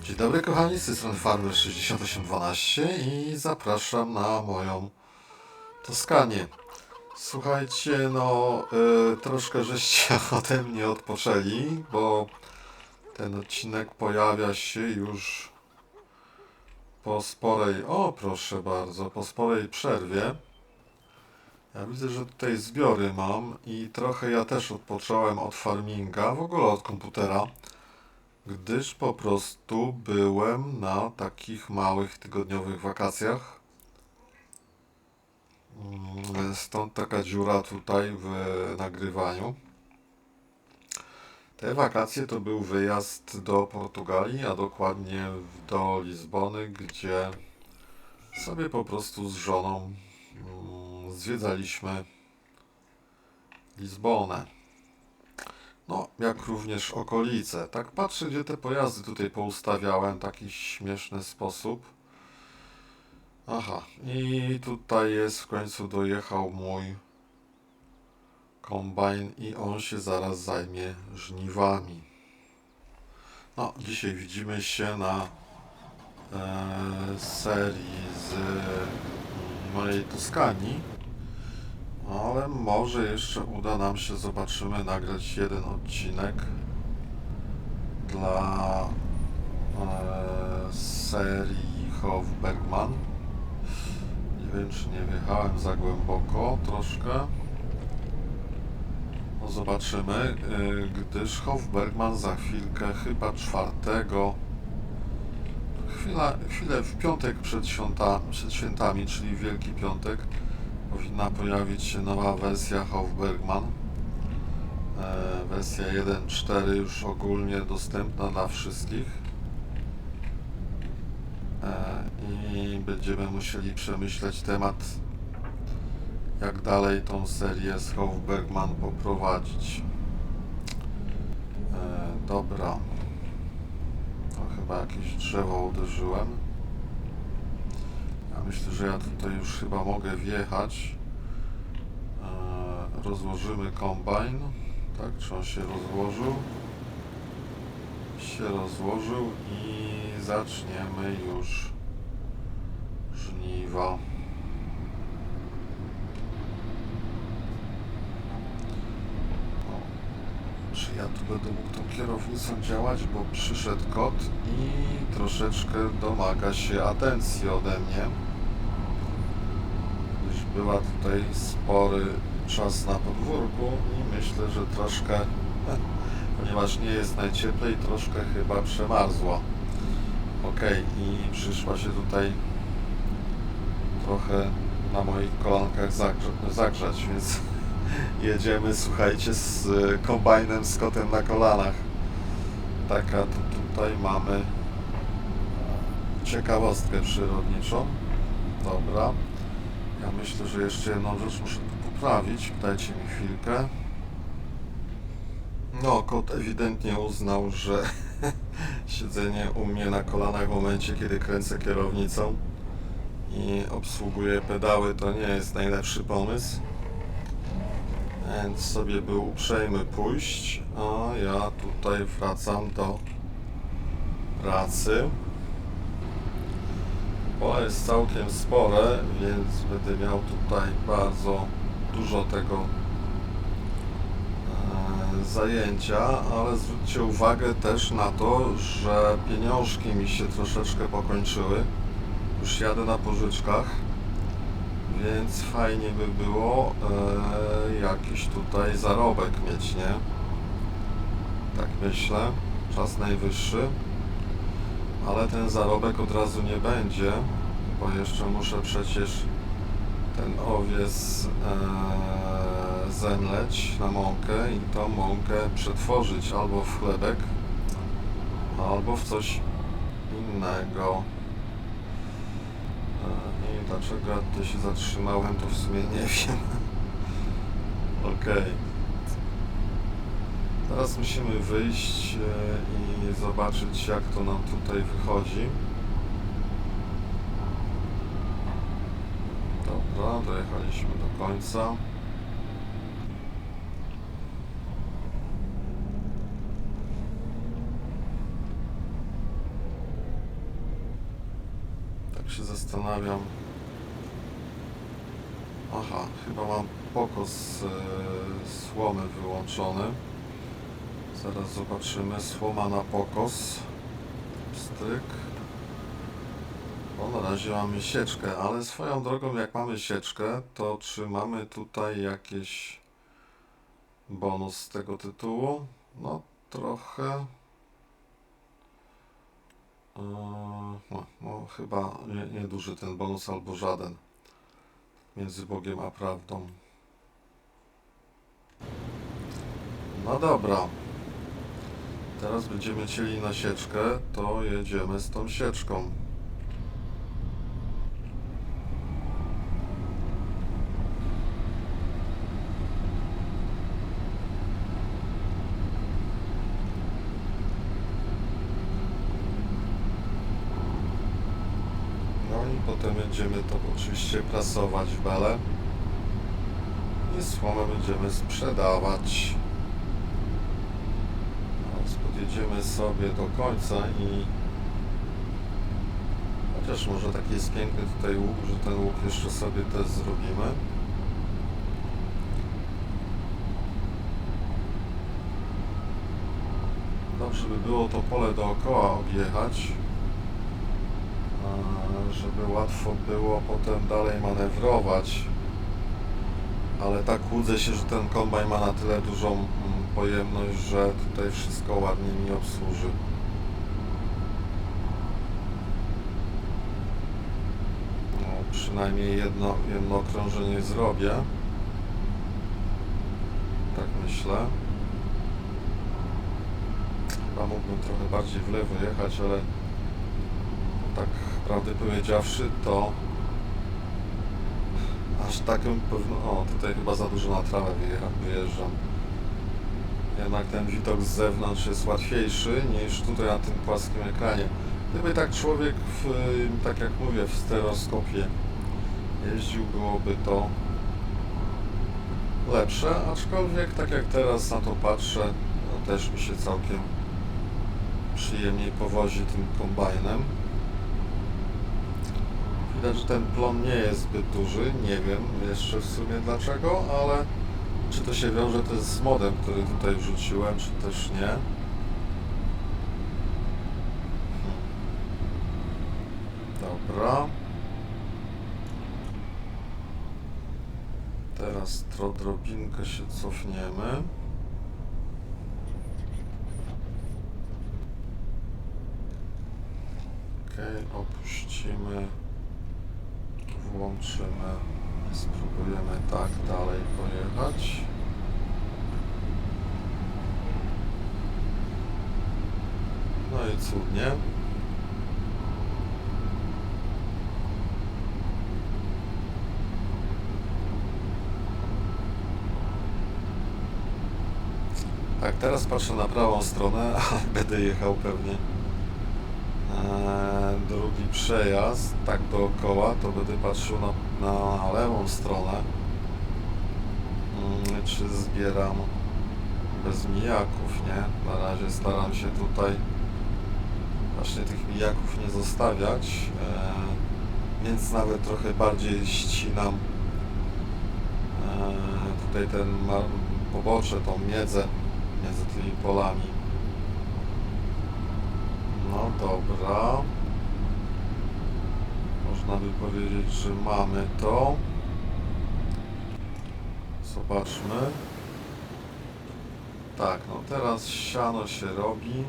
Dzień dobry kochani, z tej strony Farmer 6812 i zapraszam na moją Toskanię. Słuchajcie, troszkę żeście ode mnie odpoczęli, bo ten odcinek pojawia się już po sporej, proszę bardzo, po sporej przerwie. Ja widzę, że tutaj zbiory mam i trochę ja też odpocząłem od farminga, w ogóle od komputera. Gdyż po prostu byłem na takich małych tygodniowych wakacjach. Stąd taka dziura tutaj w nagrywaniu. Te wakacje to był wyjazd do Portugalii, a dokładnie do Lizbony, gdzie sobie po prostu z żoną zwiedzaliśmy Lizbonę. No, jak również okolice. Tak patrzę, gdzie te pojazdy tutaj poustawiałem w taki śmieszny sposób. Aha, i tutaj jest, w końcu dojechał mój kombajn i on się zaraz zajmie żniwami. No, dzisiaj widzimy się na serii z mojej Toskanii, ale może jeszcze uda nam się, zobaczymy, nagrać jeden odcinek dla serii Hofbergman. Nie wiem, czy nie wjechałem za głęboko troszkę. No zobaczymy, gdyż Hofbergman za chwilkę, chyba 4, chwilę w piątek przed świętami, czyli Wielki Piątek, powinna pojawić się nowa wersja Hofbergman. Wersja 1.4 już ogólnie dostępna dla wszystkich. I będziemy musieli przemyśleć temat, jak dalej tą serię z Hofbergman poprowadzić. Dobra. To chyba jakieś drzewo uderzyłem. Ja myślę, że ja tutaj już chyba mogę wjechać. Rozłożymy kombajn. Tak, czy on się rozłożył? Się rozłożył i zaczniemy już żniwa. Czy ja tu będę mógł tą kierownicą działać, bo przyszedł kot i troszeczkę domaga się atencji ode mnie. Gdyż była tutaj spory czas na podwórku i myślę, że troszkę, ponieważ nie jest najcieplej, troszkę chyba przemarzła. Ok, i przyszła się tutaj trochę na moich kolankach zagrzać, więc jedziemy, słuchajcie, z kombajnem, z kotem na kolanach. Taka to tutaj mamy ciekawostkę przyrodniczą. Dobra. Ja myślę, że jeszcze jedną rzecz muszę tu poprawić. Dajcie mi chwilkę. No, kot ewidentnie uznał, że siedzenie u mnie na kolanach w momencie, kiedy kręcę kierownicą i obsługuję pedały, to nie jest najlepszy pomysł. Więc sobie był uprzejmy pójść, a ja tutaj wracam do pracy. Pole jest całkiem spore, więc będę miał tutaj bardzo dużo tego zajęcia, ale zwróćcie uwagę też na to, że pieniążki mi się troszeczkę pokończyły. Już jadę na pożyczkach, więc fajnie by było jakiś tutaj zarobek mieć, nie? Tak myślę, czas najwyższy, ale ten zarobek od razu nie będzie, bo jeszcze muszę przecież ten owiec zemleć na mąkę i tą mąkę przetworzyć albo w chlebek, albo w coś innego. I dlaczego ja tutaj się zatrzymałem, to w sumie nie wiem. Ok. Teraz musimy wyjść i zobaczyć, jak to nam tutaj wychodzi. Dobra, dojechaliśmy do końca. Tak się zastanawiam. Aha, chyba mam pokos słomy wyłączony. Zaraz zobaczymy. Słoma na pokos. Stryk. Bo na razie mamy sieczkę, ale swoją drogą jak mamy sieczkę, to czy mamy tutaj jakiś bonus z tego tytułu? No trochę. No chyba nieduży ten bonus albo żaden. Między Bogiem a prawdą. No dobra. Teraz będziemy cieli na sieczkę, to jedziemy z tą sieczką. No i potem będziemy to oczywiście prasować w bele. I słomę będziemy sprzedawać. Teraz podjedziemy sobie do końca i chociaż może taki jest piękny tutaj łuk, że ten łuk jeszcze sobie też zrobimy. Dobrze by było to pole dookoła objechać, żeby łatwo było potem dalej manewrować. Ale tak łudzę się, że ten kombajn ma na tyle dużą pojemność, że tutaj wszystko ładnie mi obsłuży. No, przynajmniej jedno okrążenie zrobię. Tak myślę. Chyba mógłbym trochę bardziej w lewo jechać, ale tak prawdę powiedziawszy to aż taką pewno... O, tutaj chyba za dużo na trawę wyjeżdżam. Jednak ten widok z zewnątrz jest łatwiejszy niż tutaj na tym płaskim ekranie. Gdyby tak człowiek, tak jak mówię, w stereoskopie jeździł, byłoby to lepsze, aczkolwiek tak jak teraz na to patrzę, no też mi się całkiem przyjemniej powozi tym kombajnem. Widać, że ten plon nie jest zbyt duży, nie wiem jeszcze w sumie dlaczego, ale czy to się wiąże też z modem, który tutaj wrzuciłem, czy też nie. Dobra. Teraz odrobinkę się cofniemy. Ok, opuścimy. Włączymy. Spróbujemy tak dalej pojechać. No i cudnie. Tak, teraz patrzę na prawą stronę, a będę jechał pewnie drugi przejazd, tak dookoła, to będę patrzył na lewą stronę, czy zbieram bez mijaków, nie? Na razie staram się tutaj właśnie tych mijaków nie zostawiać, więc nawet trochę bardziej ścinam tutaj ten pobocze, tą miedzę między tymi polami. No dobra. Można by powiedzieć, że mamy to. Zobaczmy. Tak, no teraz siano się robi.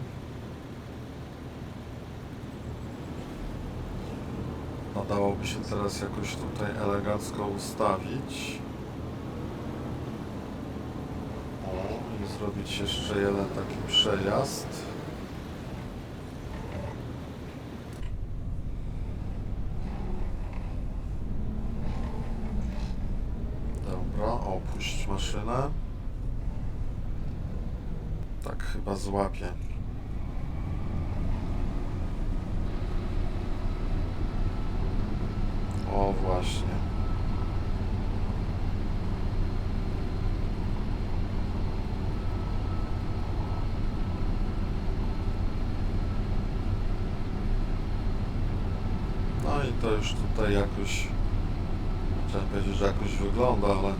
No dałoby się teraz jakoś tutaj elegancko ustawić. O, i zrobić jeszcze jeden taki przejazd. Opuść maszynę. Tak chyba złapię. O właśnie. No i to już tutaj jakoś, chciałem powiedzieć, że jakoś wygląda, ale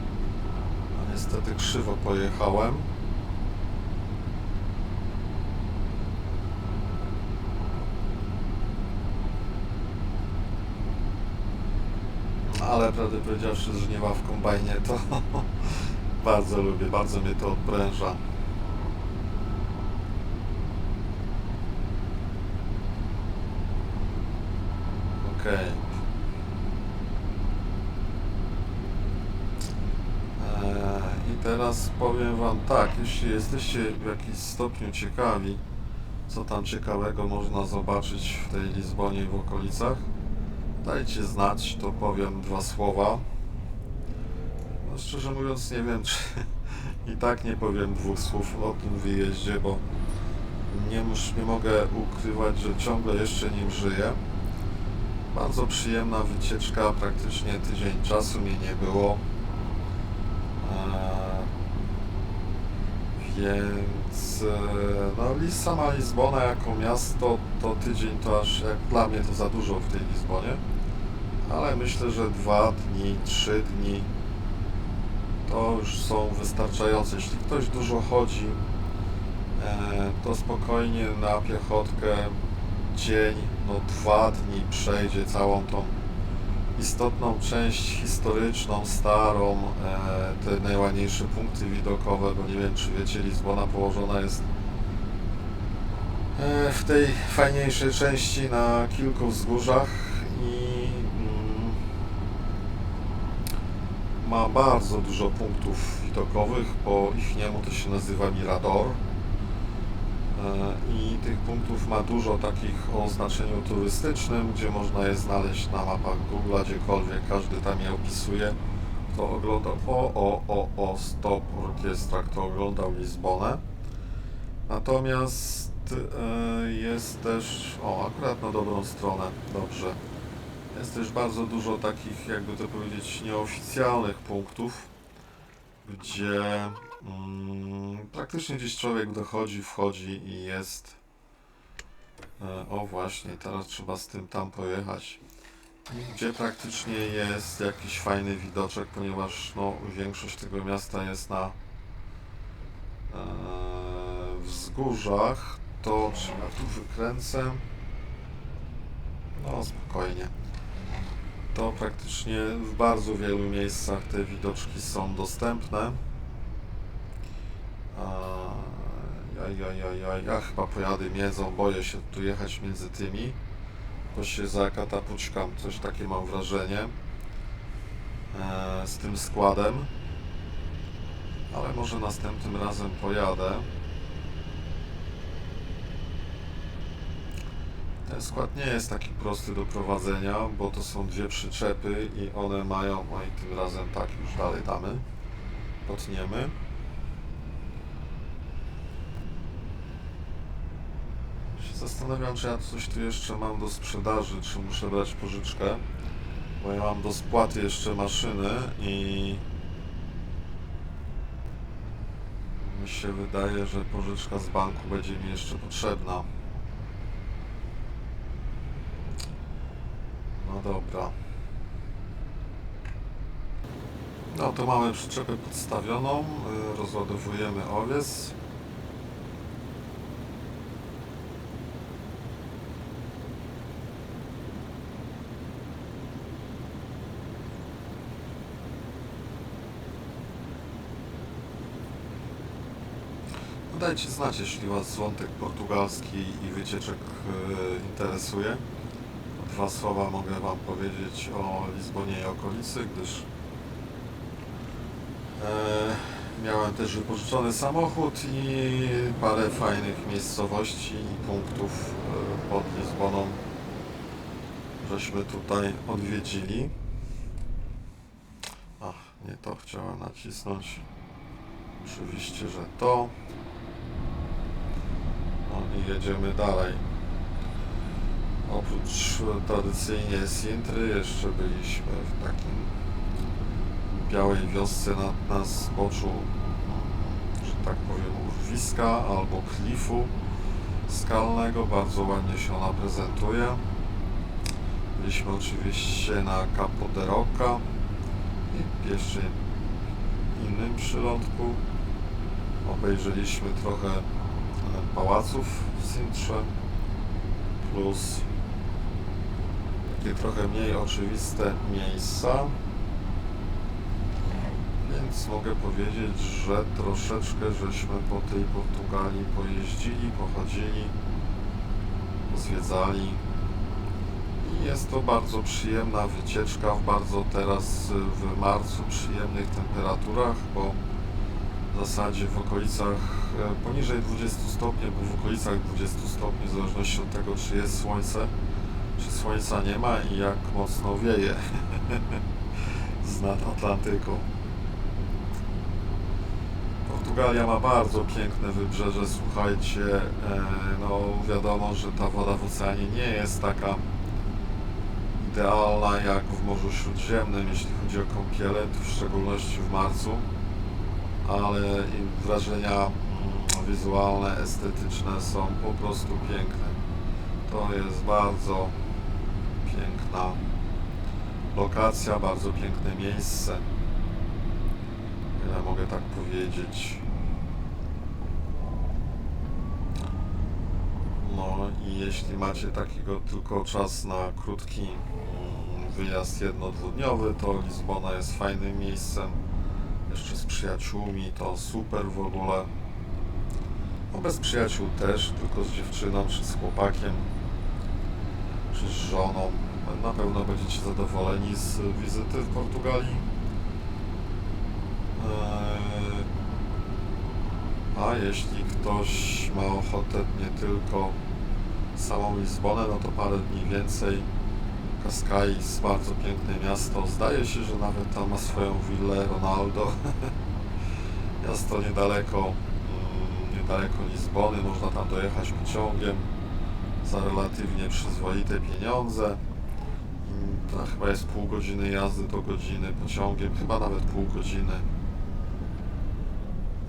niestety krzywo pojechałem. Ale prawdę powiedziawszy, żniwa w kombajnie to bardzo lubię, bardzo mnie to odpręża. Okej. I teraz powiem Wam tak, jeśli jesteście w jakimś stopniu ciekawi, co tam ciekawego można zobaczyć w tej Lizbonie i w okolicach, dajcie znać, to powiem 2 słowa. No, szczerze mówiąc nie wiem, czy i tak nie powiem 2 słów o tym wyjeździe, bo nie mogę ukrywać, że ciągle jeszcze nim żyję. Bardzo przyjemna wycieczka, praktycznie tydzień czasu mi nie było. Więc no, sama Lizbona jako miasto, to tydzień to aż jak dla mnie to za dużo w tej Lizbonie. Ale myślę, że 2 dni, 3 dni to już są wystarczające. Jeśli ktoś dużo chodzi, to spokojnie na piechotkę dzień, no 2 dni przejdzie całą tą istotną część historyczną, starą, te najładniejsze punkty widokowe, bo nie wiem, czy wiecie, Lizbona położona jest w tej fajniejszej części na kilku wzgórzach i ma bardzo dużo punktów widokowych, po ich niemu to się nazywa Mirador. I tych punktów ma dużo takich o znaczeniu turystycznym, gdzie można je znaleźć na mapach Google'a, gdziekolwiek, każdy tam je opisuje. Kto oglądał, stop, orkiestra, kto oglądał Lizbonę. Natomiast jest też, akurat na dobrą stronę, dobrze. Jest też bardzo dużo takich, jakby to powiedzieć, nieoficjalnych punktów, gdzie praktycznie gdzieś człowiek dochodzi, wchodzi i jest. O właśnie, teraz trzeba z tym tam pojechać. Gdzie praktycznie jest jakiś fajny widoczek, ponieważ no, większość tego miasta jest na wzgórzach. To czy ja tu wykręcę? No spokojnie. To praktycznie w bardzo wielu miejscach te widoczki są dostępne. Ja chyba pojadę miedzą, boję się tu jechać między tymi, bo się zakatapućkam, coś takie mam wrażenie, z tym składem, ale może następnym razem pojadę. Ten skład nie jest taki prosty do prowadzenia, bo to są 2 przyczepy i one mają, i tym razem tak, już dalej damy, potniemy. Zastanawiam, czy ja coś tu jeszcze mam do sprzedaży, czy muszę brać pożyczkę, bo ja mam do spłaty jeszcze maszyny i mi się wydaje, że pożyczka z banku będzie mi jeszcze potrzebna. No dobra. No to mamy przyczepę podstawioną, rozładowujemy owiec. Dajcie znać, jeśli Was wątek portugalski i wycieczek interesuje. 2 słowa mogę Wam powiedzieć o Lizbonie i okolicy, gdyż miałem też wypożyczony samochód i parę fajnych miejscowości i punktów pod Lizboną żeśmy tutaj odwiedzili. Ach, nie to chciałem nacisnąć. Oczywiście, że to. No i jedziemy dalej. Oprócz tradycyjnie Sintry jeszcze byliśmy w takim białej wiosce na zboczu, że tak powiem, urwiska albo klifu skalnego. Bardzo ładnie się ona prezentuje. Byliśmy oczywiście na Capo de Roca i jeszcze innym przylądku. Obejrzeliśmy trochę pałaców w Sintrze, plus takie trochę mniej oczywiste miejsca. Więc mogę powiedzieć, że troszeczkę żeśmy po tej Portugalii pojeździli, pochodzili, zwiedzali. I jest to bardzo przyjemna wycieczka w bardzo teraz w marcu przyjemnych temperaturach, bo w zasadzie w okolicach poniżej 20 stopni, bo w okolicach 20 stopni, w zależności od tego, czy jest słońce, czy słońca nie ma i jak mocno wieje z nad Atlantyku. Portugalia ma bardzo piękne wybrzeże, słuchajcie, no wiadomo, że ta woda w oceanie nie jest taka idealna jak w Morzu Śródziemnym, jeśli chodzi o kąpiele, w szczególności w marcu, ale wrażenia wizualne, estetyczne są po prostu piękne. To jest bardzo piękna lokacja, bardzo piękne miejsce. Ile mogę tak powiedzieć. No i jeśli macie takiego tylko czas na krótki wyjazd jedno-dwudniowy, to Lizbona jest fajnym miejscem. Jeszcze z przyjaciółmi to super w ogóle. No bez przyjaciół też, tylko z dziewczyną, czy z chłopakiem, czy z żoną. Na pewno będziecie zadowoleni z wizyty w Portugalii. A jeśli ktoś ma ochotę nie tylko samą Lizbonę, no to parę dni więcej. Cascais, bardzo piękne miasto. Zdaje się, że nawet tam ma swoją willę Ronaldo. Miasto niedaleko Lizbony, można tam dojechać pociągiem za relatywnie przyzwoite pieniądze. To chyba jest pół godziny jazdy do godziny pociągiem, chyba nawet pół godziny.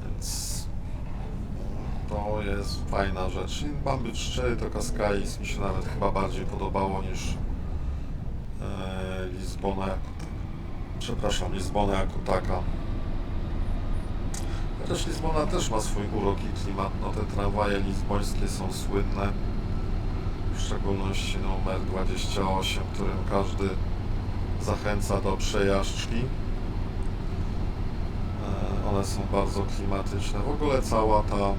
Więc to jest fajna rzecz. I mam być szczery, to Cascais mi się nawet chyba bardziej podobało niż Lizbona jako taka. Chociaż Lizbona też ma swój urok i klimat. No te tramwaje lizbońskie są słynne. W szczególności numer 28, którym każdy zachęca do przejażdżki. One są bardzo klimatyczne. W ogóle cała ta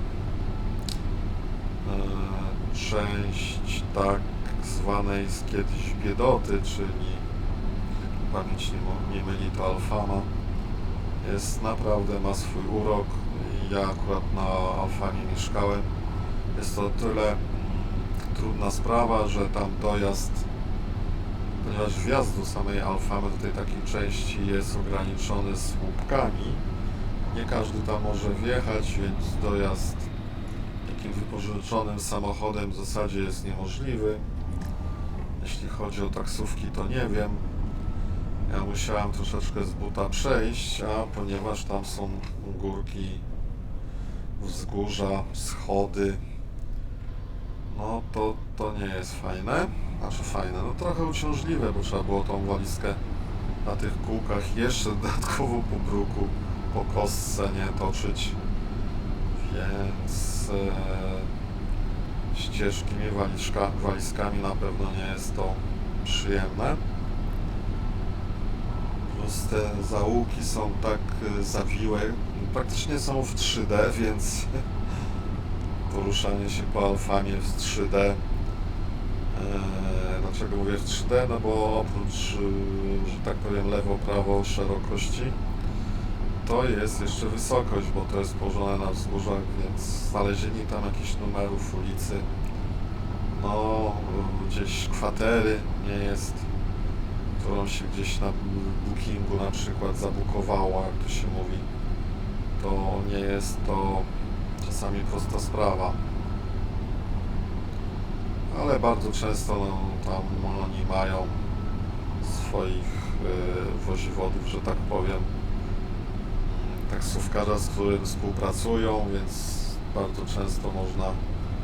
część tak zwanej z kiedyś Biedoty, czyli pamięć nie myli, to Alfama, jest naprawdę, ma swój urok. Ja akurat na Alfamie mieszkałem. Jest to tyle trudna sprawa, że tam dojazd, ponieważ wjazd do samej Alfamy, do tej takiej części jest ograniczony słupkami, nie każdy tam może wjechać, więc dojazd takim wypożyczonym samochodem w zasadzie jest niemożliwy. Jeśli chodzi o taksówki, to nie wiem. Ja musiałem troszeczkę z buta przejść, a ponieważ tam są górki, wzgórza, schody, no to nie jest fajne. Znaczy fajne, no trochę uciążliwe, bo trzeba było tą walizkę na tych kółkach jeszcze dodatkowo po bruku, po kostce nie toczyć. Więc ścieżki walizkami na pewno nie jest to przyjemne. Plus te zaułki są tak zawiłe, praktycznie są w 3D, więc poruszanie się po Alfamie w 3D. Dlaczego mówię w 3D? No bo oprócz, że tak powiem, lewo-prawo szerokości, to jest jeszcze wysokość, bo to jest położone na wzgórzach, więc znalezienie tam jakichś numerów ulicy, no gdzieś kwatery nie jest, którą się gdzieś na Bookingu na przykład zabukowało, jak to się mówi, to nie jest to czasami prosta sprawa. Ale bardzo często no, tam oni mają swoich woziwodów, że tak powiem, taksówkarza, z którym współpracują, więc bardzo często można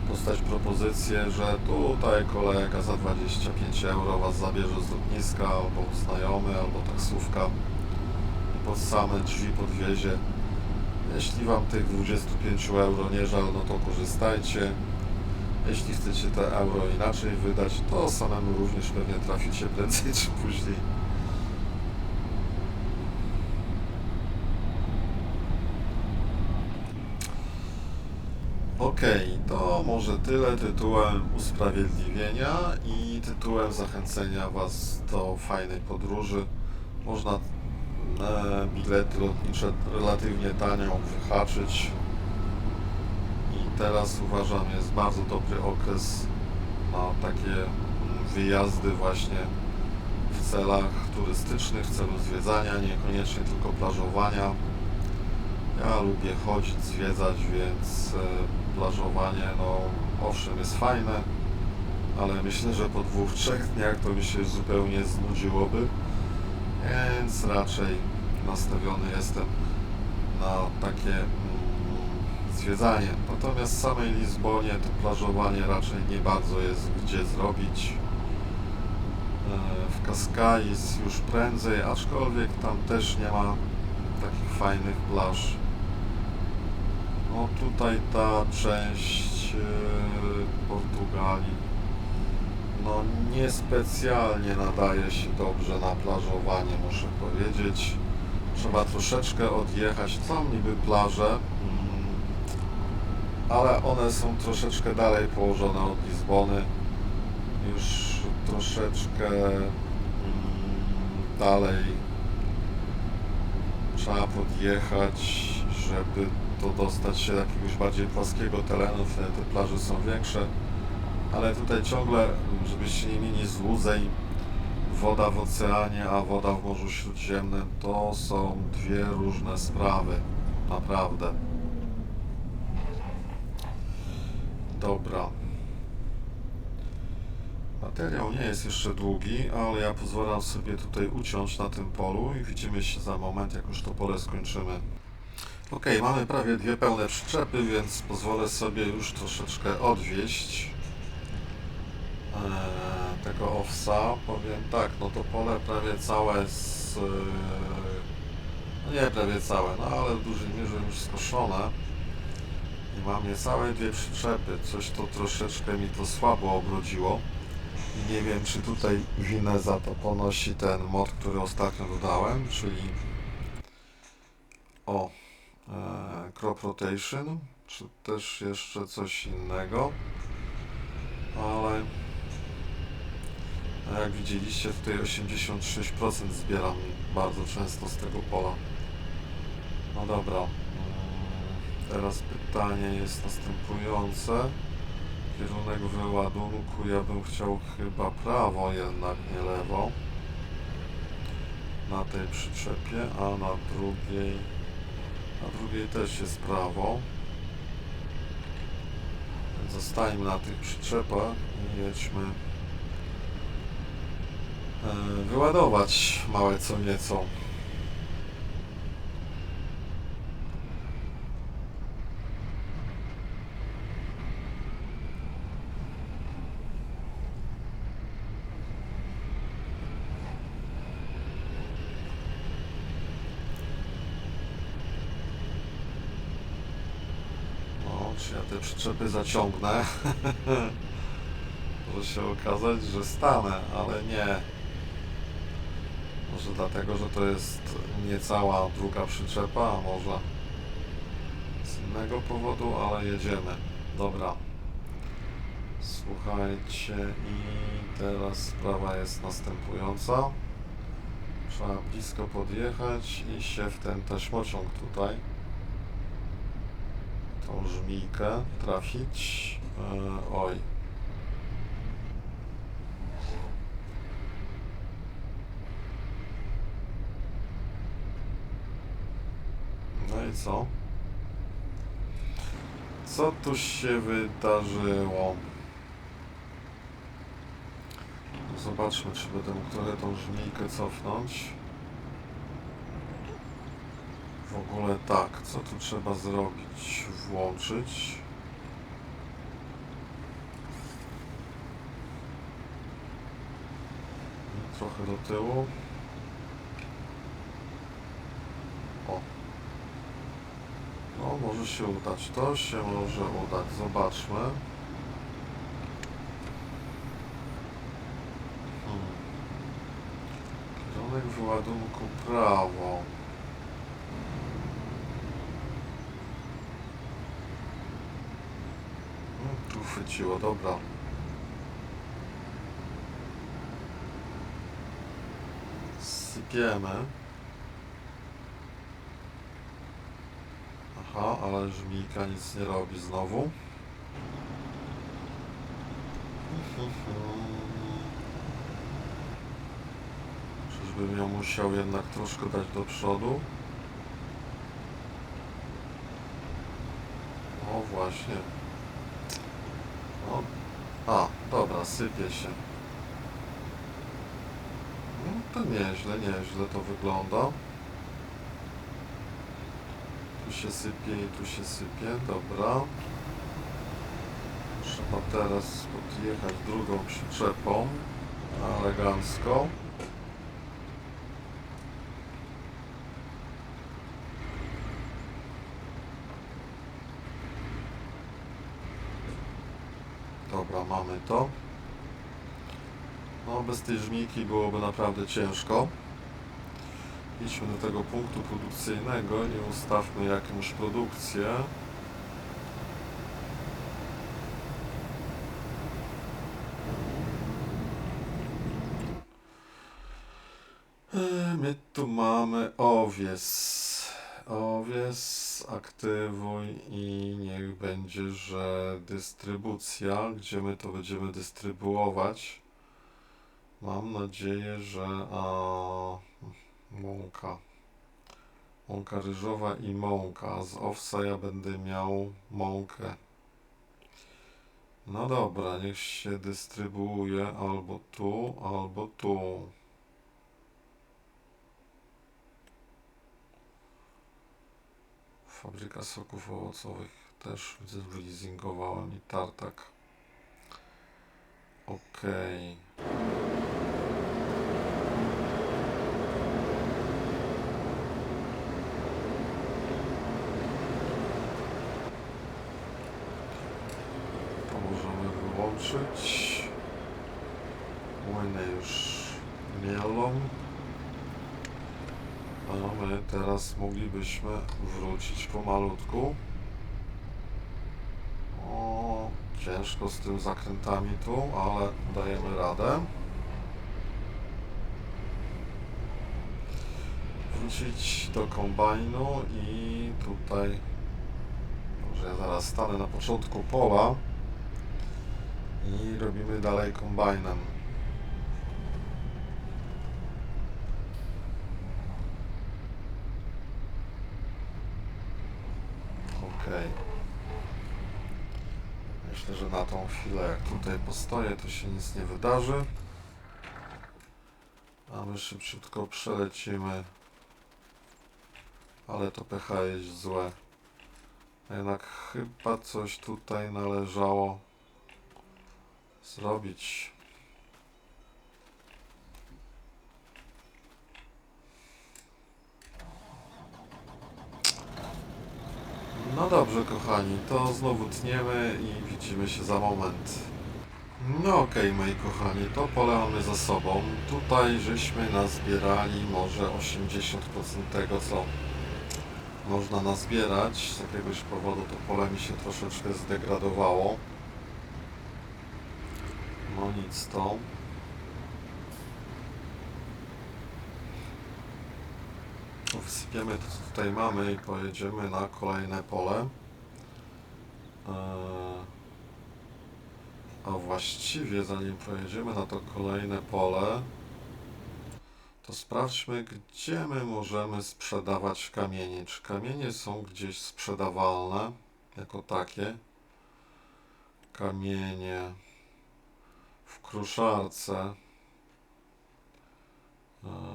dostać propozycję, że tutaj kolega za 25 euro was zabierze z lotniska, albo znajomy, albo taksówka i pod same drzwi podwiezie. Jeśli wam tych 25 euro nie żal, no to korzystajcie. Jeśli chcecie te euro inaczej wydać, to samemu również pewnie traficie prędzej czy później. Okej, to może tyle tytułem usprawiedliwienia i tytułem zachęcenia was do fajnej podróży. Można bilety lotnicze relatywnie tanio wyhaczyć. I teraz uważam, jest bardzo dobry okres na takie wyjazdy właśnie w celach turystycznych, w celu zwiedzania, niekoniecznie tylko plażowania. Ja lubię chodzić, zwiedzać, więc plażowanie, no owszem, jest fajne, ale myślę, że po 2-3 dniach to mi się zupełnie znudziłoby, więc raczej nastawiony jestem na takie zwiedzanie. Natomiast w samej Lizbonie to plażowanie raczej nie bardzo jest gdzie zrobić. W Cascais już prędzej, aczkolwiek tam też nie ma takich fajnych plaż. No tutaj ta część Portugalii no niespecjalnie nadaje się dobrze na plażowanie, muszę powiedzieć. Trzeba troszeczkę odjechać, są niby plaże, ale one są troszeczkę dalej położone od Lizbony, już troszeczkę dalej trzeba podjechać, żeby to dostać się do jakiegoś bardziej płaskiego terenu, wtedy te plaże są większe, ale tutaj ciągle, żebyście nie mieli złudzeń, woda w oceanie, a woda w Morzu Śródziemnym to są dwie różne sprawy, naprawdę. Dobra. Materiał nie jest jeszcze długi, ale ja pozwalam sobie tutaj uciąć na tym polu i widzimy się za moment, jak już to pole skończymy. Ok, mamy prawie dwie pełne przyczepy, więc pozwolę sobie już troszeczkę odwieźć tego owsa. Powiem tak, no to pole prawie całe no nie prawie całe, no ale w dużej mierze już skoszone. I mam niecałe dwie przyczepy, coś to troszeczkę mi to słabo obrodziło. I nie wiem, czy tutaj winę za to ponosi ten mod, który ostatnio dodałem, czyli crop rotation, czy też jeszcze coś innego, ale jak widzieliście, tutaj 86% zbieram bardzo często z tego pola. No dobra, teraz pytanie jest następujące. Kierunek wyładunku, ja bym chciał chyba prawo, jednak nie lewo, na tej przyczepie, a na drugiej też jest prawo. Więc zostańmy na tych przyczepach i jedźmy wyładować małe co nieco. Czy ja te przyczepy zaciągnę? Może się okazać, że stanę, ale nie. Może dlatego, że to jest niecała druga przyczepa, a może z innego powodu, ale jedziemy. Dobra. Słuchajcie, i teraz sprawa jest następująca. Trzeba blisko podjechać i się w ten taśmociąg tutaj, tą żmijkę trafić. Oj. No i co? Co tu się wydarzyło? Zobaczmy, czy będę mógł tą żmijkę cofnąć. W ogóle tak, co tu trzeba zrobić? Włączyć. trochę do tyłu. O. No, może się udać. To się może udać. Zobaczmy. Kierunek wyładunku prawo. Tu chwyciło, dobra. Sypiemy. Aha, ale żmijka nic nie robi znowu. Czyżbym ją musiał jednak troszkę dać do przodu? O właśnie. No. A, dobra, sypie się. No, to nieźle, nieźle to wygląda. Tu się sypie i tu się sypie, dobra. Trzeba teraz podjechać drugą przyczepą. Elegancko. Dobra, mamy to. No, bez tej żmijki byłoby naprawdę ciężko. Idźmy do tego punktu produkcyjnego i ustawmy jakąś produkcję. My tu mamy owies. Owies, aktywuj i niech będzie, że dystrybucja, gdzie my to będziemy dystrybuować. Mam nadzieję, że mąka. Mąka ryżowa i mąka. Z owsa ja będę miał mąkę. No dobra, niech się dystrybuuje albo tu, albo tu. Fabryka soków owocowych też wyleasingowałem i tartak. Okej. To możemy wyłączyć. Młyny już mielą. A my teraz moglibyśmy wrócić pomalutku. O, ciężko z tym zakrętami tu, ale dajemy radę. Wrócić do kombajnu i tutaj, może ja zaraz stanę na początku pola i robimy dalej kombajnem. Ok. Myślę, że na tą chwilę jak tutaj postoję, to się nic nie wydarzy. A my szybciutko przelecimy. Ale to pH jest złe. Jednak chyba coś tutaj należało zrobić. No dobrze, kochani, to znowu tniemy i widzimy się za moment. No okej, moi kochani, to pole mamy za sobą. Tutaj żeśmy nazbierali może 80% tego, co można nazbierać. Z jakiegoś powodu to pole mi się troszeczkę zdegradowało. No nic to. Wysypiemy to, co tutaj mamy i pojedziemy na kolejne pole. A właściwie zanim pojedziemy na to kolejne pole, to sprawdźmy, gdzie my możemy sprzedawać kamienie. Czy kamienie są gdzieś sprzedawalne jako takie? Kamienie w kruszarce.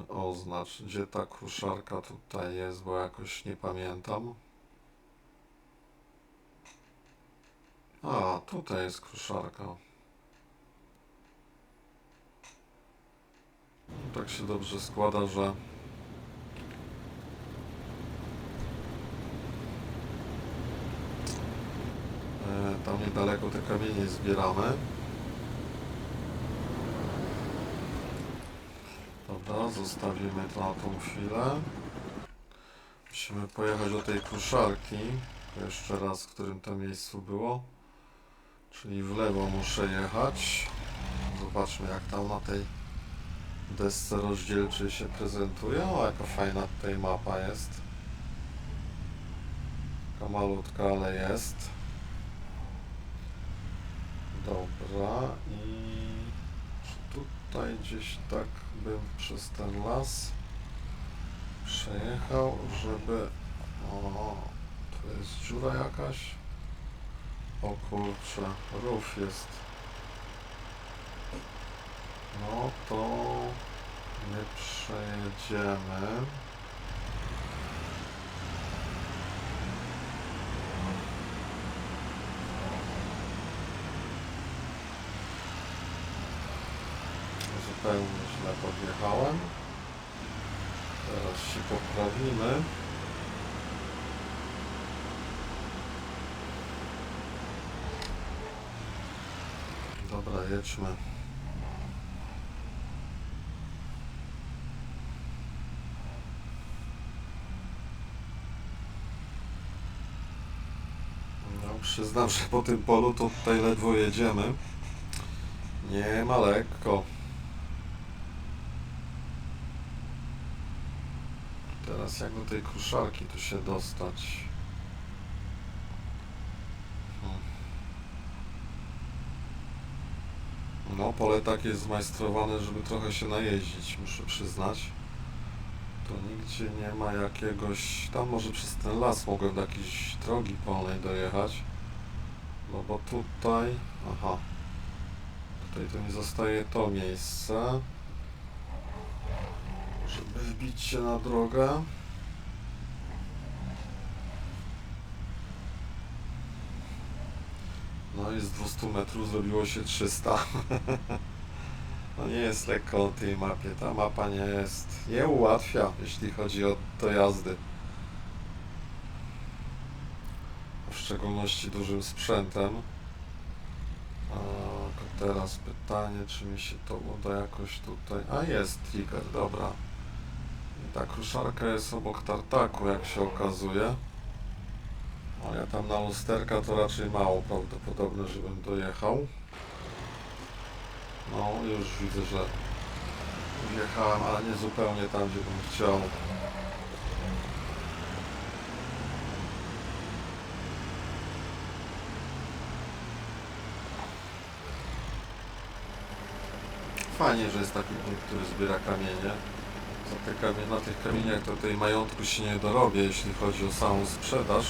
Oznacz, gdzie ta kruszarka tutaj jest, bo jakoś nie pamiętam. A, tutaj jest kruszarka. tak się dobrze składa, że tam niedaleko te kamienie zbieramy. Dobra, zostawimy to na tą chwilę. Musimy pojechać do tej kruszarki. Jeszcze raz, w którym to miejscu było. Czyli w lewo muszę jechać. Zobaczmy, jak tam na tej desce rozdzielczej się prezentuje. O, jaka fajna tutaj mapa jest. Taka malutka, ale jest. Dobra, i czy tutaj gdzieś tak bym przez ten las przejechał, żeby... O, tu jest dziura jakaś. O kurczę, rów jest. No to nie przejedziemy. Zupełnie źle podjechałem. Teraz się poprawimy. Dobra, jedźmy. No, przyznam, że po tym polu to tutaj ledwo jedziemy. Nie ma lekko. Teraz jak do tej kruszarki tu się dostać? No, pole takie jest zmajstrowane, żeby trochę się najeździć, muszę przyznać. Tu nigdzie nie ma jakiegoś... Tam może przez ten las mogłem do jakiejś drogi polnej dojechać. No bo tutaj... Aha. Tutaj to mi zostaje to miejsce. Żeby wbić się na drogę. No i z 200 metrów zrobiło się 300. No nie jest lekko na tej mapie. Ta mapa nie ułatwia, jeśli chodzi o dojazdy. W szczególności dużym sprzętem. Teraz pytanie, czy mi się to uda jakoś tutaj... A jest trigger, dobra. I ta kruszarka jest obok tartaku, jak się okazuje. O, ja tam na lusterka to raczej mało prawdopodobne, żebym dojechał. No, już widzę, że wjechałem, ale nie zupełnie tam, gdzie bym chciał. Fajnie, że jest taki punkt, który zbiera kamienie. Na tych kamieniach to tej majątku się nie dorobię, jeśli chodzi o samą sprzedaż.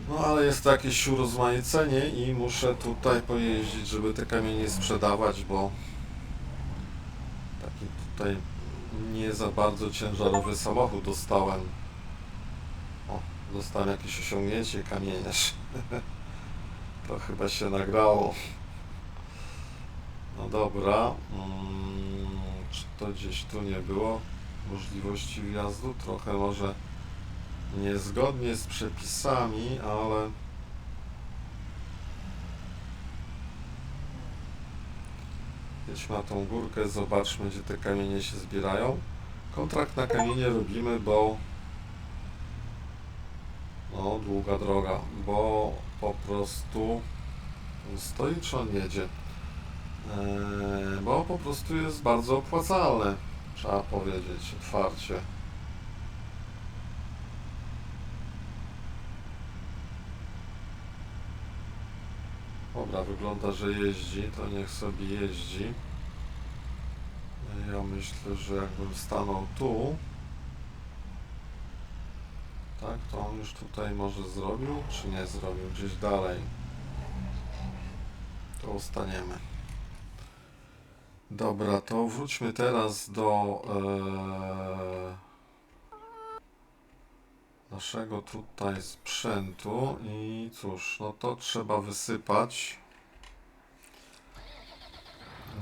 No ale jest to jakieś urozmaicenie i muszę tutaj pojeździć, żeby te kamienie sprzedawać, bo taki tutaj nie za bardzo ciężarowy samochód dostałem. O, dostałem jakieś osiągnięcie kamieniarz. To chyba się nagrało. No dobra. Czy to gdzieś tu nie było możliwości wjazdu? Trochę może niezgodnie z przepisami, ale jedźmy na tą górkę, zobaczmy, gdzie te kamienie się zbierają. Kontrakt na kamienie robimy, bo no, długa droga, bo po prostu on stoi, czy on jedzie? Bo po prostu jest bardzo opłacalne, trzeba powiedzieć otwarcie. Dobra, wygląda, że jeździ, to niech sobie jeździ. Ja myślę, że jakbym stanął tu, tak, to on już tutaj może zrobił, czy nie zrobił, gdzieś dalej. To ustaniemy. Dobra, to wróćmy teraz do naszego tutaj sprzętu i cóż, no to trzeba wysypać.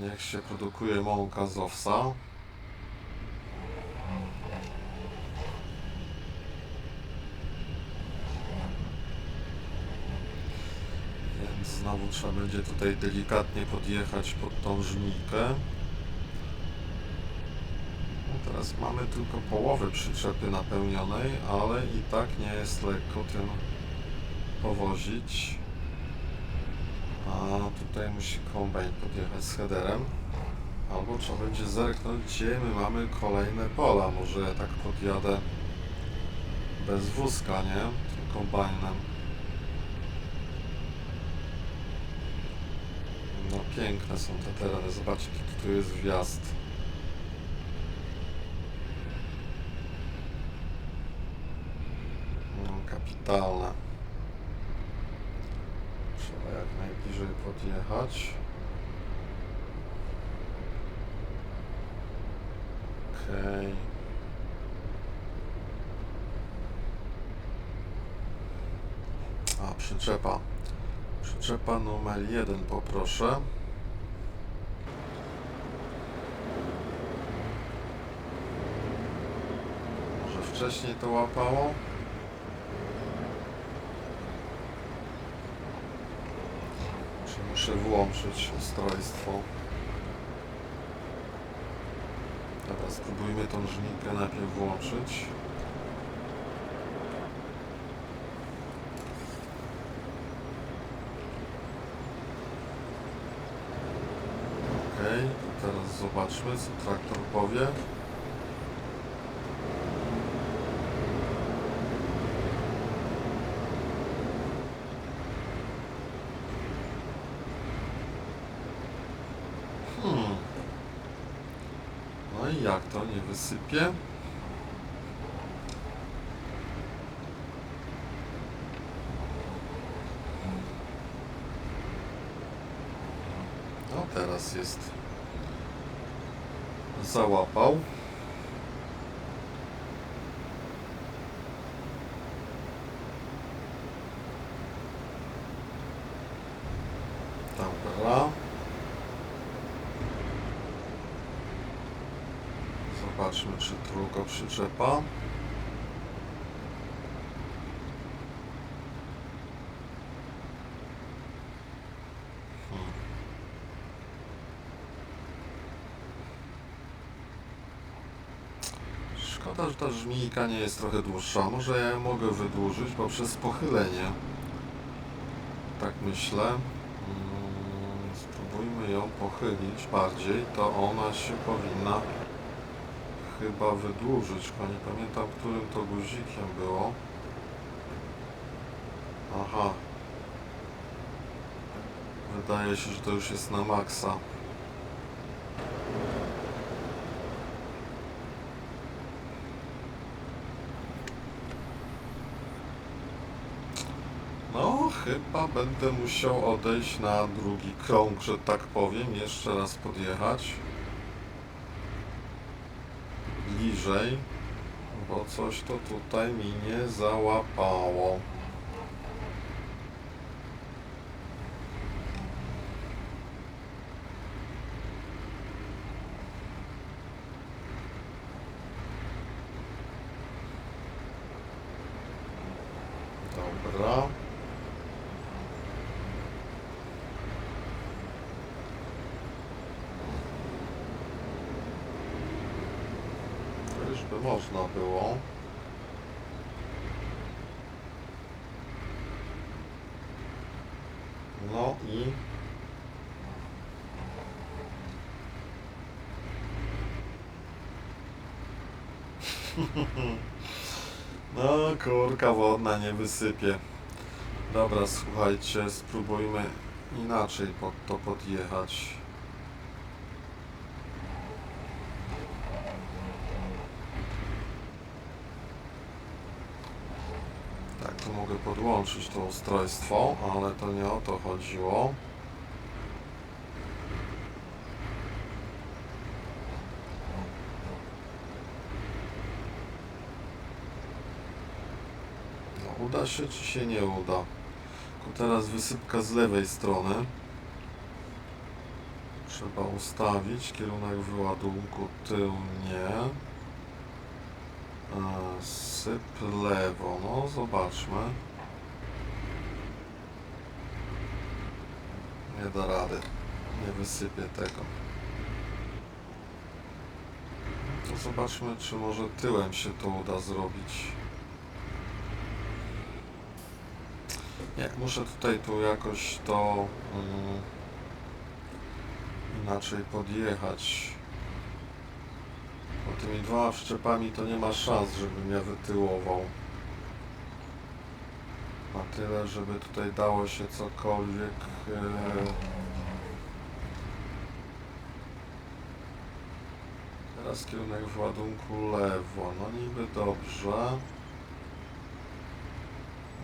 Niech się produkuje mąka z owsa. Więc znowu trzeba będzie tutaj delikatnie podjechać pod tą żmijkę. No teraz mamy tylko połowę przyczepy napełnionej, ale i tak nie jest lekko tym powozić. A tutaj musi kombajn podjechać z headerem. Albo trzeba będzie zerknąć, gdzie my mamy kolejne pola. Może ja tak podjadę bez wózka, nie? Tym kombajnem. No piękne są te tereny. Zobaczcie, jaki tu jest wjazd. No, kapitalne. Trzeba jak najbliżej podjechać. Okej. A, przyczepa. Przyczepa numer 1 poproszę. Może wcześniej to łapało? Czy muszę włączyć ustrojstwo? Dobra, spróbujmy tą żmijkę najpierw włączyć. Okej, teraz zobaczmy, co traktor powie. No i jak to nie wysypie? No teraz jest. Załapał. Dobra. Zobaczmy, czy tylko przyczepa. Szkoda, że ta żmijka nie jest trochę dłuższa. Może ja ją mogę wydłużyć poprzez pochylenie. Tak myślę. Spróbujmy ją pochylić bardziej. To ona się powinna chyba wydłużyć. Tylko nie pamiętam, którym to guzikiem było. Aha. Wydaje się, że to już jest na maksa. No, chyba będę musiał odejść na drugi krąg, że tak powiem. Jeszcze raz podjechać. Bliżej. Bo coś to tutaj mi nie załapało. Dobra. To już by można było. No i... No, kurka wodna nie wysypie. Dobra, słuchajcie, spróbujmy inaczej pod to podjechać. Tak, tu mogę podłączyć to ustrojstwo, ale to nie o to chodziło. No, uda się czy się nie uda? Tylko teraz wysypka z lewej strony. trzeba ustawić. Kierunek wyładunku tylnie. Syp lewo. No, zobaczmy. Nie da rady. Nie wysypię tego. To zobaczmy, czy może tyłem się to uda zrobić. Nie, muszę tutaj tu jakoś to inaczej podjechać. Bo tymi dwoma przyczepami to nie ma szans, żebym ja wytyłował. Na tyle, żeby tutaj dało się cokolwiek... Teraz kierunek w ładunku lewo. No niby dobrze.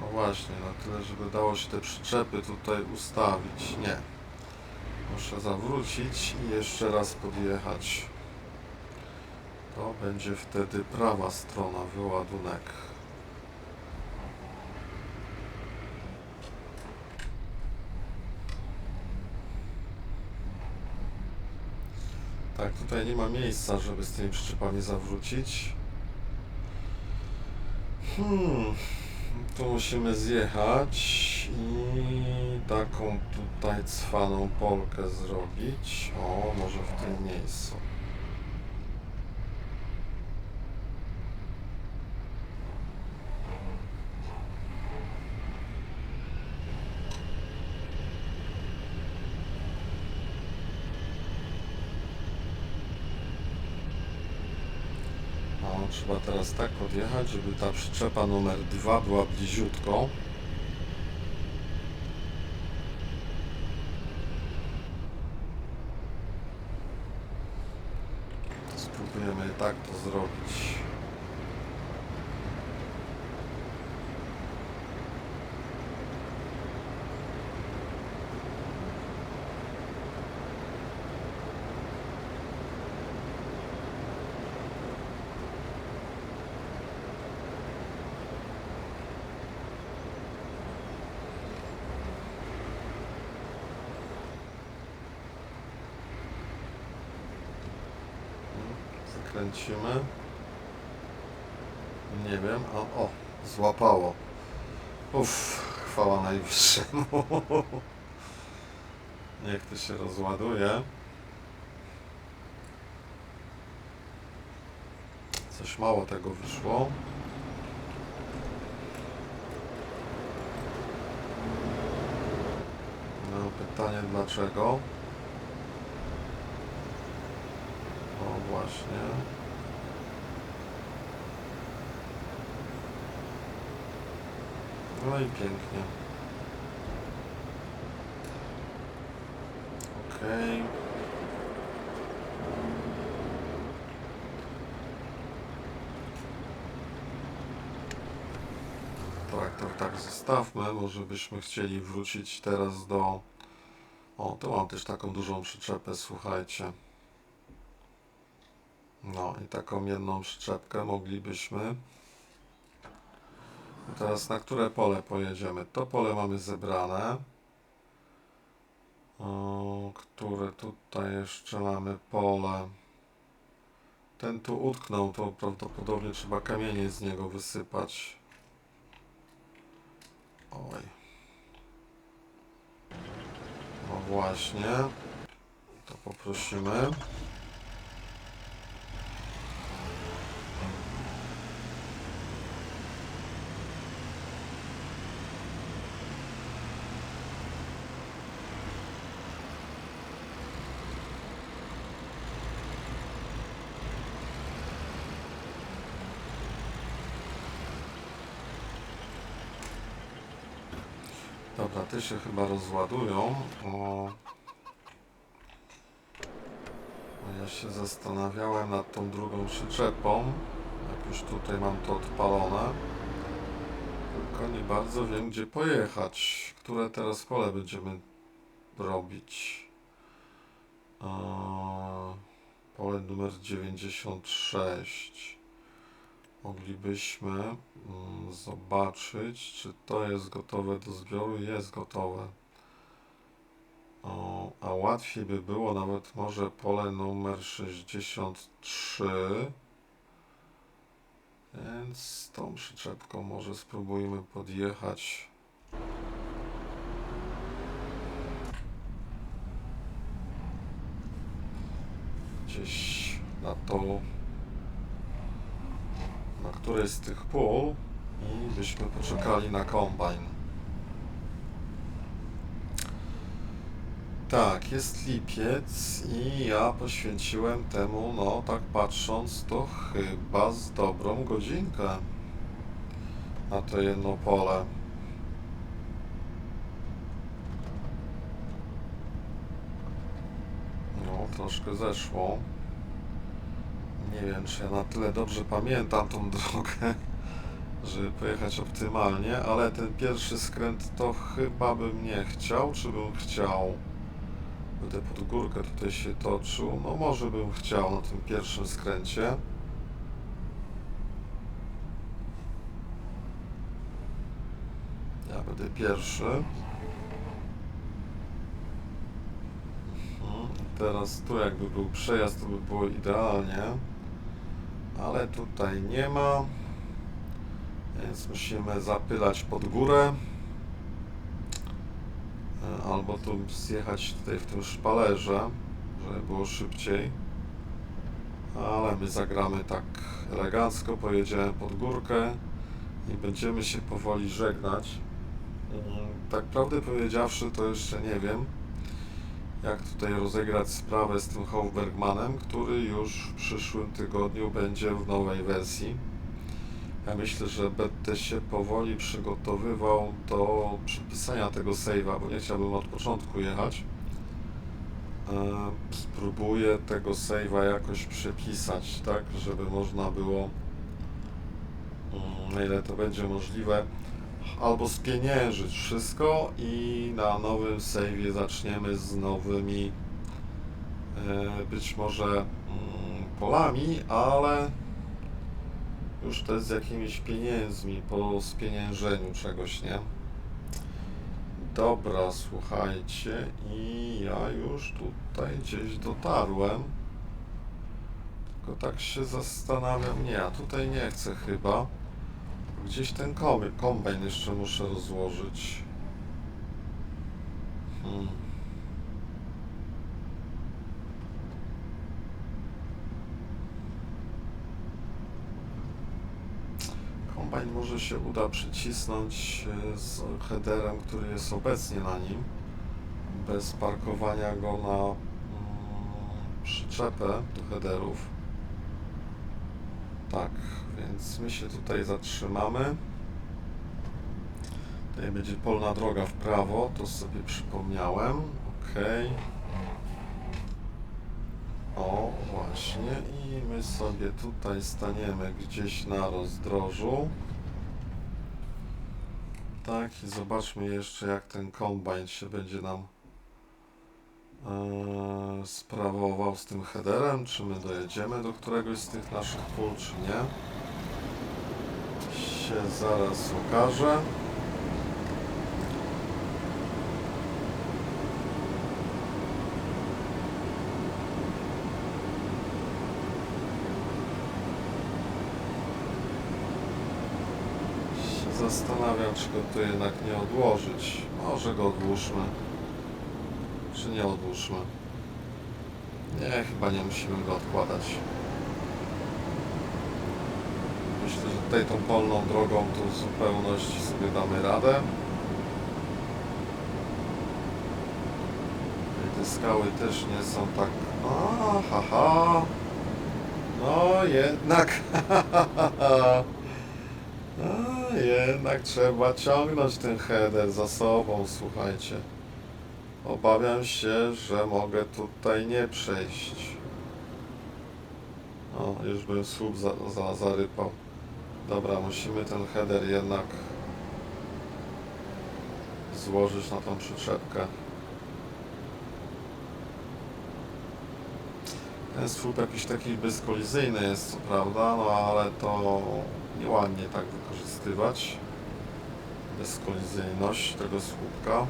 No właśnie, na tyle, żeby dało się te przyczepy tutaj ustawić. Nie. Muszę zawrócić i jeszcze raz podjechać. To będzie wtedy prawa strona, wyładunek. Tak, tutaj nie ma miejsca, żeby z tymi przyczepami zawrócić. Tu musimy zjechać i taką tutaj cwaną polkę zrobić. O, może w tym miejscu. No, trzeba teraz tak podjechać, żeby ta przyczepa numer 2 była bliziutko. Spróbujemy tak to zrobić. Kręcimy. Nie wiem, o, złapało. Uff, chwała najwyższemu. Niech to się rozładuje. Coś mało tego wyszło. No, pytanie dlaczego? O, właśnie. No i pięknie. Okej. Traktor tak zostawmy. Może byśmy chcieli wrócić teraz do... O, tu mam też taką dużą przyczepę, słuchajcie. No i taką jedną przyczepkę moglibyśmy. I teraz na które pole pojedziemy? To pole mamy zebrane. O, które tutaj jeszcze mamy pole? Ten tu utknął, to prawdopodobnie trzeba kamienie z niego wysypać. Oj. No właśnie. To poprosimy. Dobra, te się chyba rozładują. O. Ja się zastanawiałem nad tą drugą przyczepą. Jak już tutaj mam to odpalone. Tylko nie bardzo wiem, gdzie pojechać. Które teraz pole będziemy robić? Pole numer 96. Moglibyśmy zobaczyć, czy to jest gotowe do zbioru. Jest gotowe. O, a łatwiej by było nawet może pole numer 63. Więc tą przyczepką może spróbujmy podjechać. Gdzieś na to, na którejś z tych pól i byśmy poczekali na kombajn. Tak, jest lipiec i ja poświęciłem temu, no tak patrząc, to chyba z dobrą godzinkę na to jedno pole. No, troszkę zeszło. Nie wiem, czy ja na tyle dobrze pamiętam tą drogę, żeby pojechać optymalnie, ale ten pierwszy skręt to chyba bym nie chciał, czy bym chciał? Będę pod górkę tutaj się toczył, no może bym chciał na tym pierwszym skręcie. Ja będę pierwszy. Teraz tu jakby był przejazd, to by było idealnie, ale tutaj nie ma, więc musimy zapylać pod górę, albo tu zjechać tutaj w tym szpalerze, żeby było szybciej, ale my zagramy tak elegancko, pojedziemy pod górkę i będziemy się powoli żegnać. Tak prawdę powiedziawszy, to jeszcze nie wiem, jak tutaj rozegrać sprawę z tym Hofbergmanem, który już w przyszłym tygodniu będzie w nowej wersji. Ja myślę, że będę się powoli przygotowywał do przypisania tego save'a, bo nie chciałbym od początku jechać. Spróbuję tego save'a jakoś przepisać, tak, żeby można było, na ile to będzie możliwe, albo spieniężyć wszystko i na nowym save'ie zaczniemy z nowymi być może polami, ale już też z jakimiś pieniędzmi po spieniężeniu czegoś, nie? Dobra, słuchajcie, i ja już tutaj gdzieś dotarłem, tylko tak się zastanawiam, nie, ja tutaj nie chcę chyba. Gdzieś ten kombajn jeszcze muszę rozłożyć. Kombajn może się uda przycisnąć z headerem, który jest obecnie na nim, bez parkowania go na przyczepę do headerów. Tak, więc my się tutaj zatrzymamy. Tutaj będzie polna droga w prawo, to sobie przypomniałem. Ok. O, właśnie. I my sobie tutaj staniemy gdzieś na rozdrożu. Tak, i zobaczmy jeszcze, jak ten kombajn się będzie nam sprawował z tym headerem. Czy my dojedziemy do któregoś z tych naszych pól, czy nie? Się zaraz okaże. Zastanawiam, czy go tu jednak nie odłożyć. Może go odłóżmy. Czy nie odłóżmy? Nie, chyba nie musimy go odkładać. Myślę, że tutaj tą polną drogą tu w zupełności sobie damy radę. I te skały też nie są tak... Haha. No jednak... No, jednak trzeba ciągnąć ten header za sobą, słuchajcie. Obawiam się, że mogę tutaj nie przejść. O, już bym słup zarypał. Dobra, musimy ten header jednak złożyć na tą przyczepkę. Ten słup jakiś taki bezkolizyjny jest, co prawda, no ale to nieładnie tak wykorzystywać bezkolizyjność tego słupka.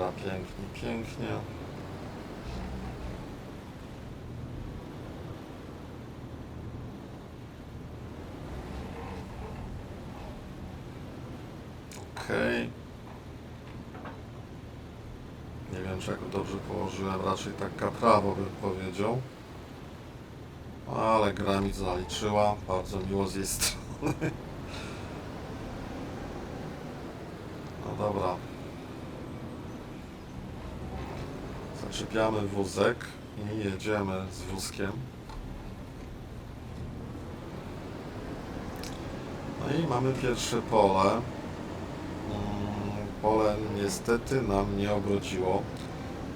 Dobra, pięknie, pięknie. Okej. Nie wiem, czy go dobrze położyłem, raczej tak na prawo bym powiedział. Ale gra mi zaliczyła, bardzo miło z jej strony. No dobra. Zaczepiamy wózek i jedziemy z wózkiem. No i mamy pierwsze pole. Pole niestety nam nie obrodziło.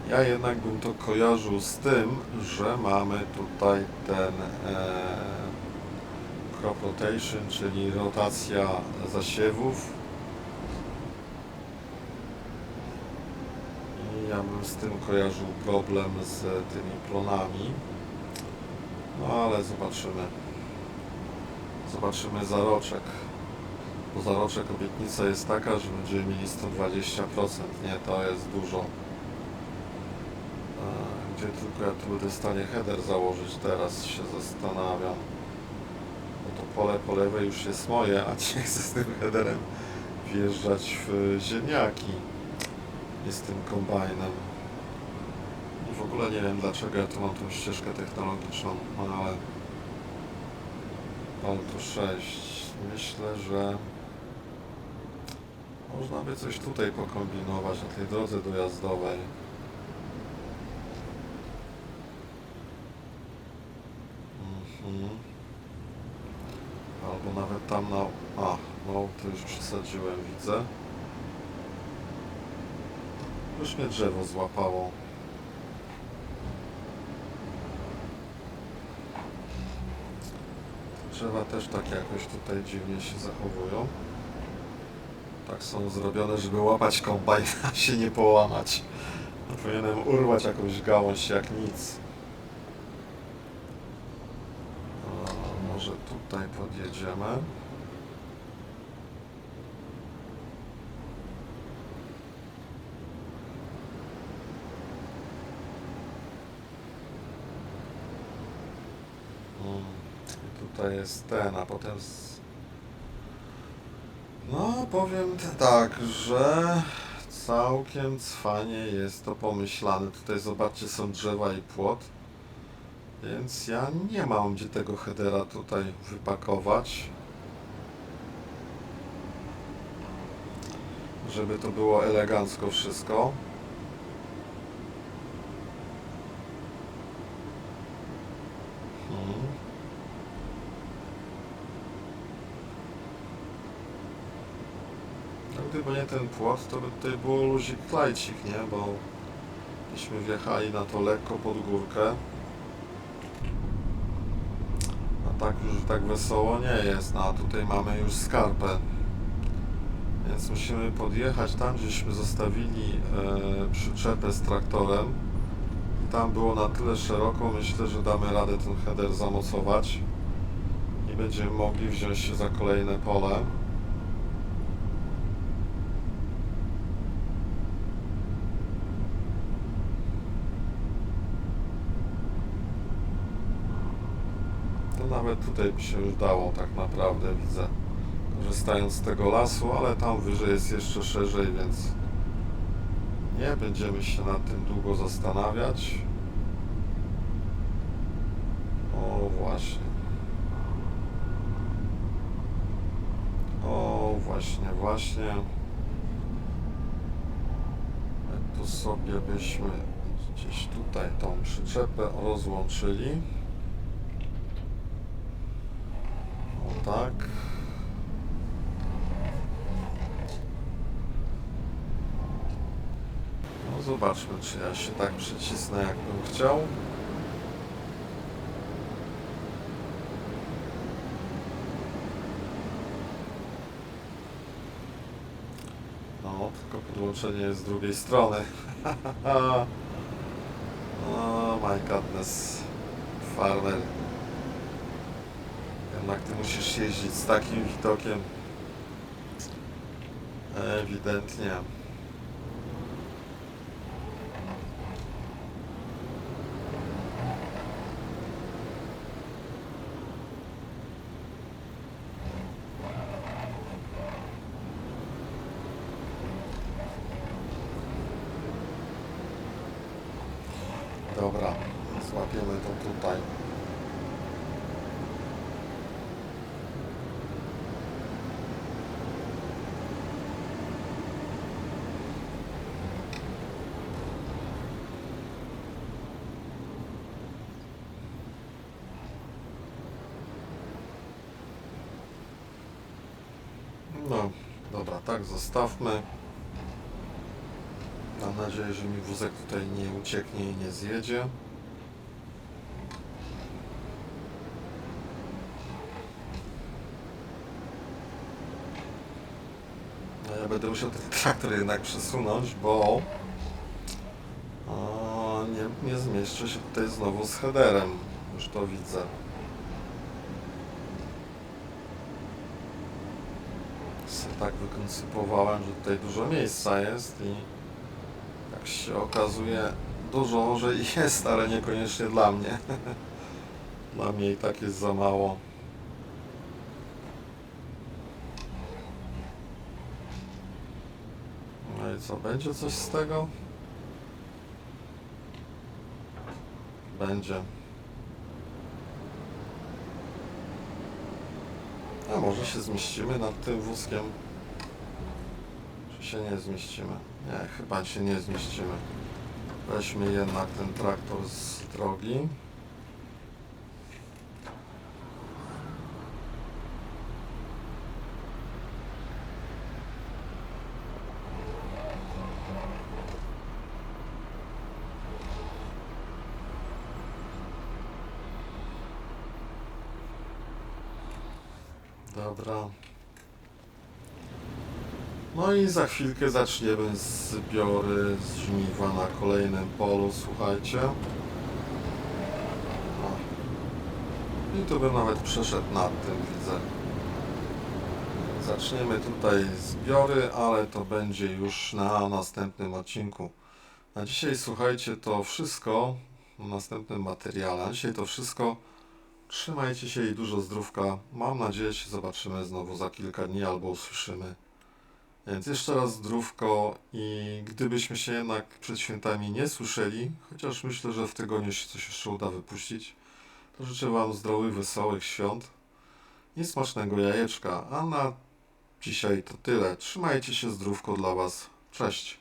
Ja jednak bym to kojarzył z tym, że mamy tutaj ten crop rotation, czyli rotacja zasiewów. I ja bym z tym kojarzył problem z tymi plonami. No ale zobaczymy. Zobaczymy za roczek. Bo za roczek obietnica jest taka, że będziemy mieli 120%. Nie, to jest dużo. Gdzie tylko ja tu będę w stanie header założyć, teraz się zastanawiam. Bo to pole po lewej już jest moje, a nie chcę z tym headerem wjeżdżać w ziemniaki. I z tym kombajnem. I w ogóle nie wiem, dlaczego ja tu mam tą ścieżkę technologiczną, ale Auto 6. Myślę, że można by coś tutaj pokombinować na tej drodze dojazdowej. Albo nawet tam na... A, no to już przesadziłem, widzę. Już mnie drzewo złapało. Drzewa też tak jakoś tutaj dziwnie się zachowują. Tak są zrobione, żeby łapać kombajn, a się nie połamać. No, powinienem urwać jakąś gałąź jak nic. A może tutaj podjedziemy. I tutaj jest ten, a potem... No, powiem tak, że całkiem cwanie jest to pomyślane. Tutaj zobaczcie, są drzewa i płot. Więc ja nie mam gdzie tego headera tutaj wypakować. Żeby to było elegancko wszystko. Gdyby nie ten płot, to by tutaj było luzik klajcik, nie? Bo byśmy wjechali na to lekko pod górkę. A tak już tak wesoło nie jest, no a tutaj mamy już skarpę. Więc musimy podjechać tam, gdzieśmy zostawili przyczepę z traktorem. I tam było na tyle szeroko, myślę, że damy radę ten header zamocować. I będziemy mogli wziąć się za kolejne pole. Nawet tutaj by się już dało tak naprawdę, widzę, korzystając z tego lasu, ale tam wyżej jest jeszcze szerzej, więc nie będziemy się nad tym długo zastanawiać. O właśnie. O właśnie, właśnie. Tu sobie byśmy gdzieś tutaj tą przyczepę rozłączyli. Tak. No zobaczmy, czy ja się tak przycisnę, jakbym chciał. No, tylko podłączenie jest z drugiej strony. Oh my godness. Farmer. Jednak ty musisz jeździć z takim widokiem. Ewidentnie. Dobra, złapiemy to tutaj. No, dobra, tak zostawmy. Mam nadzieję, że mi wózek tutaj nie ucieknie i nie zjedzie. No, ja będę musiał ten traktor jednak przesunąć, bo nie zmieszczę się tutaj znowu z headerem. Już to widzę. Tak wykoncypowałem, że tutaj dużo miejsca jest i jak się okazuje, dużo może i jest, ale niekoniecznie dla mnie. Dla mnie i tak jest za mało. No i co, będzie coś z tego? Będzie. A może się zmieścimy nad tym wózkiem? Czy się nie zmieścimy? Nie, chyba się nie zmieścimy. Weźmy jednak ten traktor z drogi. Dobra. No i za chwilkę zaczniemy zbiory z żniwa na kolejnym polu, słuchajcie. O. I tu bym nawet przeszedł nad tym, widzę. Zaczniemy tutaj zbiory, ale to będzie już na następnym odcinku. Na dzisiaj, słuchajcie, to wszystko w następnym materiale. Na dzisiaj to wszystko. Trzymajcie się i dużo zdrówka. Mam nadzieję, że się zobaczymy znowu za kilka dni albo usłyszymy. Więc jeszcze raz zdrówko i gdybyśmy się jednak przed świętami nie słyszeli, chociaż myślę, że w tygodniu się coś jeszcze uda wypuścić, to życzę Wam zdrowych, wesołych świąt i smacznego jajeczka. A na dzisiaj to tyle. Trzymajcie się, zdrówko dla Was. Cześć.